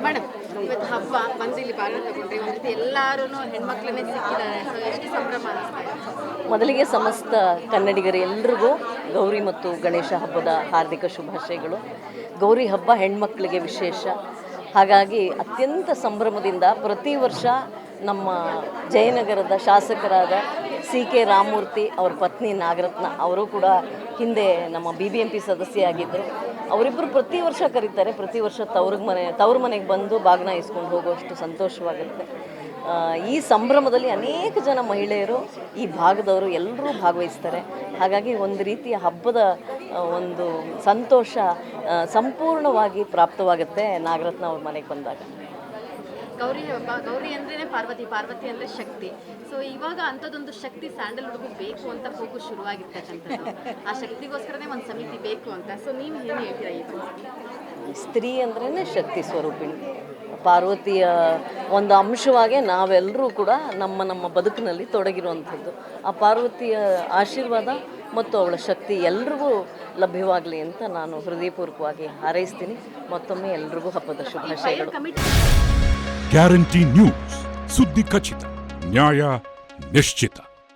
Madam, ಇವತ್ತು ಹಬ್ಬ ಬಂದು ಇಲ್ಲಿ ಭಾಗ ತಗೊಂಡ್ರಿ, ಒಂದು ರೀತಿ ಎಲ್ಲರೂ ಹೆಣ್ಮಕ್ಳನ್ನೇ ಸಿಕ್ಕಿದ್ದಾರೆ. ಸೊ ಎಷ್ಟು ಸಂಭ್ರಮ ಅನಿಸ್ತಾ ಇದೆ? ಮೊದಲಿಗೆ ಸಮಸ್ತ ಕನ್ನಡಿಗರು ಎಲ್ರಿಗೂ ಗೌರಿ ಮತ್ತು ಗಣೇಶ ಹಬ್ಬದ ಹಾರ್ದಿಕ ಶುಭಾಶಯಗಳು. ಗೌರಿ ಹಬ್ಬ ಹೆಣ್ಮಕ್ಳಿಗೆ ವಿಶೇಷ. ಹಾಗಾಗಿ ಅತ್ಯಂತ ಸಂಭ್ರಮದಿಂದ ಪ್ರತಿ ವರ್ಷ ನಮ್ಮ ಜಯನಗರದ ಶಾಸಕರಾದ CK ರಾಮಮೂರ್ತಿ ಅವ್ರ ಪತ್ನಿ ನಾಗರತ್ನ ಅವರು ಕೂಡ ಹಿಂದೆ ನಮ್ಮ BBMP ಸದಸ್ಯೆ ಆಗಿದ್ದರು. ಅವರಿಬ್ಬರು ಪ್ರತಿ ವರ್ಷ ಕರೀತಾರೆ. ಪ್ರತಿ ವರ್ಷ ತವ್ರ ಮನೆಗೆ ಬಂದು ಬಾಗಿನ ಇಸ್ಕೊಂಡು ಹೋಗೋಷ್ಟು ಸಂತೋಷವಾಗುತ್ತೆ. ಈ ಸಂಭ್ರಮದಲ್ಲಿ ಅನೇಕ ಜನ ಮಹಿಳೆಯರು ಈ ಭಾಗದವರು ಎಲ್ಲರೂ ಭಾಗವಹಿಸ್ತಾರೆ. ಹಾಗಾಗಿ ಒಂದು ರೀತಿಯ ಹಬ್ಬದ ಒಂದು ಸಂತೋಷ ಸಂಪೂರ್ಣವಾಗಿ ಪ್ರಾಪ್ತವಾಗುತ್ತೆ ನಾಗರತ್ನ ಅವ್ರ ಮನೆಗೆ ಬಂದಾಗ. ಗೌರಿ ಹಬ್ಬ, ಗೌರಿ ಅಂದ್ರೇ ಪಾರ್ವತಿ, ಪಾರ್ವತಿ ಅಂದರೆ ಶಕ್ತಿ. ಸೊ ಇವಾಗ ಅಂಥದ್ದೊಂದು ಶಕ್ತಿ ಸ್ಯಾಂಡಲ್ವುಡ್ಗೂ ಬೇಕು ಅಂತ ಕೂಗು ಶುರುವಾಗಿರ್ತಕ್ಕಂಥದ್ದು. ಆ ಶಕ್ತಿಗೋಸ್ಕರನೇ ಒಂದು ಸಮಿತಿ ಬೇಕು ಅಂತ. ಸೊ ನೀವು ಏನು ಹೇಳ್ತೀರಾ? ಈ ಸ್ತ್ರೀ ಅಂದ್ರೇ ಶಕ್ತಿ ಸ್ವರೂಪಿಣಿ, ಪಾರ್ವತಿಯ ಒಂದು ಅಂಶವಾಗಿ ನಾವೆಲ್ಲರೂ ಕೂಡ ನಮ್ಮ ಬದುಕಿನಲ್ಲಿ ತೊಡಗಿರುವಂಥದ್ದು. ಆ ಪಾರ್ವತಿಯ ಆಶೀರ್ವಾದ ಮತ್ತು ಅವಳ ಶಕ್ತಿ ಎಲ್ರಿಗೂ ಲಭ್ಯವಾಗಲಿ ಅಂತ ನಾನು ಹೃದಯಪೂರ್ವಕವಾಗಿ ಹಾರೈಸ್ತೀನಿ. ಮತ್ತೊಮ್ಮೆ ಎಲ್ರಿಗೂ ಹಬ್ಬದ ಶುಭಾಶಯಗಳು. ಗ್ಯಾರಂಟಿ ನ್ಯೂಸ್, ಸುದ್ದಿ ಖಚಿತ, ನ್ಯಾಯ ನಿಶ್ಚಿತ.